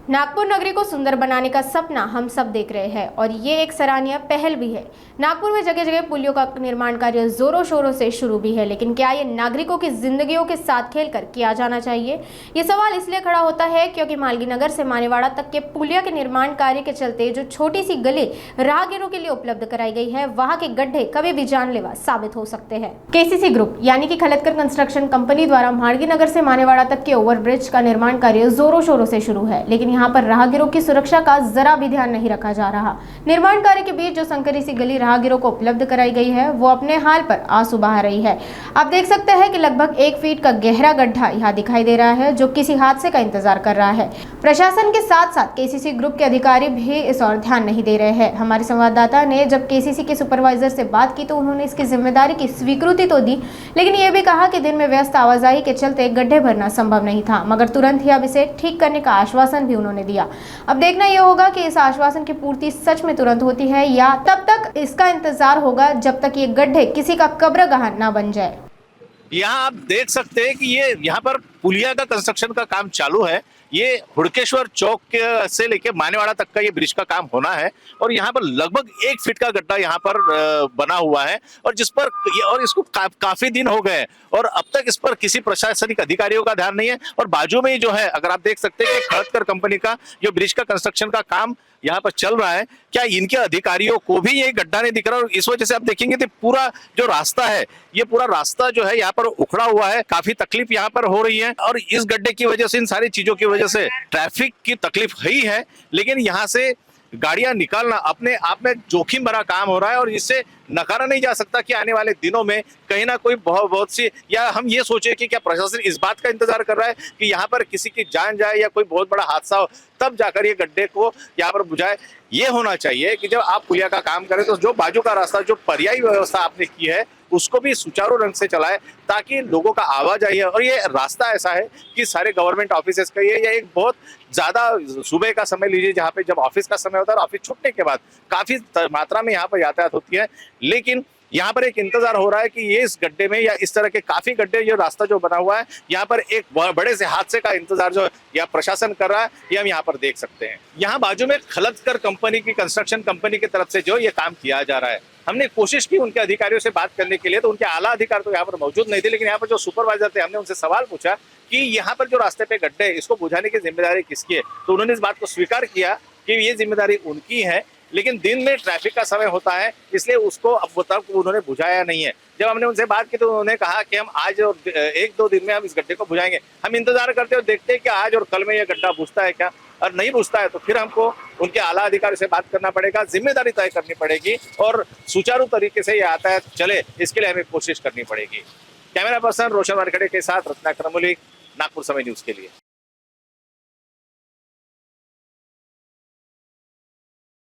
नागपुर नगरी को सुंदर बनाने का सपना हम सब देख रहे हैं और ये एक सराहनीय पहल भी है। नागपुर में जगह जगह पुलियों का निर्माण कार्य जोरों शोरों से शुरू भी है, लेकिन क्या ये नागरिकों की जिंदगियों के साथ खेलकर किया जाना चाहिए? ये सवाल इसलिए खड़ा होता है क्योंकि मालगीनगर से मानेवाड़ा तक के पुलिया के निर्माण कार्य के चलते जो छोटी सी गली राहगीरों के लिए उपलब्ध कराई गई है, वहाँ के गड्ढे कभी भी जानलेवा साबित हो सकते हैं। केसीसी ग्रुप यानी कि खलतकर कंस्ट्रक्शन कंपनी द्वारा मालगीनगर से मानेवाड़ा तक के ओवरब्रिज का निर्माण कार्य जोरों शोरों से शुरू है, लेकिन यहाँ पर राहगीरों की सुरक्षा का जरा भी ध्यान नहीं रखा जा रहा। निर्माण कार्य के बीच जो संकरी सी गली राहगीरों को उपलब्ध कराई गई है, वो अपने हाल पर आंसू बहा रही है। आप देख सकते हैं कि लगभग 1 फीट का गहरा गड्ढा यहाँ दिखाई दे रहा है, जो किसी हादसे का इंतजार कर रहा है। प्रशासन के साथ साथ केसीसी ग्रुप के अधिकारी भी इस ओर ध्यान नहीं दे रहे हैं। हमारे संवाददाता ने जब केसीसी के सुपरवाइजर से बात की तो उन्होंने इसकी जिम्मेदारी की स्वीकृति तो दी, लेकिन ये भी कहा कि दिन में व्यस्त आवाजाही के चलते गड्ढे भरना संभव नहीं था, मगर तुरंत ही अब इसे ठीक करने का आश्वासन भी उन्होंने दिया। अब देखना यह होगा कि इस आश्वासन की पूर्ति सच में तुरंत होती है या तब तक इसका इंतजार होगा जब तक ये गड्ढे किसी का कब्रगाह ना बन जाए। यहाँ आप देख सकते हैं कि ये यहाँ पर पुलिया का कंस्ट्रक्शन का काम चालू है। ये हुड़केश्वर चौक के से लेके मानेवाड़ा तक का ये ब्रिज का काम होना है और यहाँ पर लगभग 1 फीट का गड्ढा यहाँ पर बना हुआ है और जिस पर और इसको काफी दिन हो गए और अब तक इस पर किसी प्रशासनिक अधिकारियों का ध्यान नहीं है। और बाजू में ही जो है, अगर आप देख सकते हैं कि खड़गपुर कंपनी का जो ब्रिज का कंस्ट्रक्शन का काम यहाँ पर चल रहा है, क्या इनके अधिकारियों को भी ये गड्ढा नहीं दिख रहा? और इस वजह से आप देखेंगे तो पूरा जो रास्ता है, ये पूरा रास्ता जो है यहाँ पर उखड़ा हुआ है। काफी तकलीफ यहाँ पर हो रही है और इस गड्ढे की वजह से, इन सारी चीजों की वजह से ट्रैफिक की तकलीफ ही है, लेकिन यहाँ से गाड़ियां निकालना अपने आप में जोखिम भरा काम हो रहा है और इससे नकारा नहीं जा सकता कि आने वाले दिनों में कहीं ना कोई बहुत सी, या हम ये सोचे कि क्या प्रशासन इस बात का इंतजार कर रहा है कि यहाँ पर किसी की जान जाए या कोई बहुत बड़ा हादसा हो, तब जाकर ये गड्ढे को यहाँ पर बुझाए। ये होना चाहिए कि जब आप पुलिया का काम करें तो जो बाजू का रास्ता, जो पर्यायी व्यवस्था आपने की है, उसको भी सुचारू ढंग से चलाए ताकि लोगों का आवाजाही है। और ये रास्ता ऐसा है कि सारे गवर्नमेंट ऑफिसेस का ये, या एक बहुत ज्यादा सुबह का समय लीजिए जहाँ पे जब ऑफिस का समय होता है और ऑफिस छूटने के बाद काफी मात्रा में यहाँ पर यातायात होती है, लेकिन यहाँ पर एक इंतजार हो रहा है कि ये इस गड्ढे में या इस तरह के काफी गड्ढे, जो रास्ता जो बना हुआ है, यहाँ पर एक बड़े से हादसे का इंतजार जो या प्रशासन कर रहा है, ये हम यहाँ पर देख सकते हैं। यहाँ बाजू में खलतकर कंपनी की, कंस्ट्रक्शन कंपनी की तरफ से जो ये काम किया जा रहा है, हमने कोशिश की उनके अधिकारियों से बात करने के लिए, तो उनके आला अधिकारी तो यहाँ पर मौजूद नहीं थे, लेकिन यहाँ पर जो सुपरवाइजर थे, हमने उनसे सवाल पूछा कि यहाँ पर जो रास्ते पे गड्ढे, इसको बुझाने की जिम्मेदारी किसकी है, तो उन्होंने इस बात को स्वीकार किया कि ये जिम्मेदारी उनकी है, लेकिन दिन में ट्रैफिक का समय होता है, इसलिए उसको अब तक उन्होंने बुझाया नहीं है। जब हमने उनसे बात की तो उन्होंने कहा कि हम आज और 1-2 दिन में हम इस गड्ढे को बुझाएंगे। हम इंतजार करते और देखते हैं कि आज और कल में यह गड्ढा बुझता है क्या, और नहीं बुझता है तो फिर हमको उनके आला अधिकारी से बात करना पड़ेगा, जिम्मेदारी तय करनी पड़ेगी और सुचारू तरीके से ये यातायात चले, इसके लिए हमें कोशिश करनी पड़ेगी। कैमरा पर्सन रोशन वानखेड़े के साथ रत्नाकर मलिक, नागपुर समय न्यूज के लिए।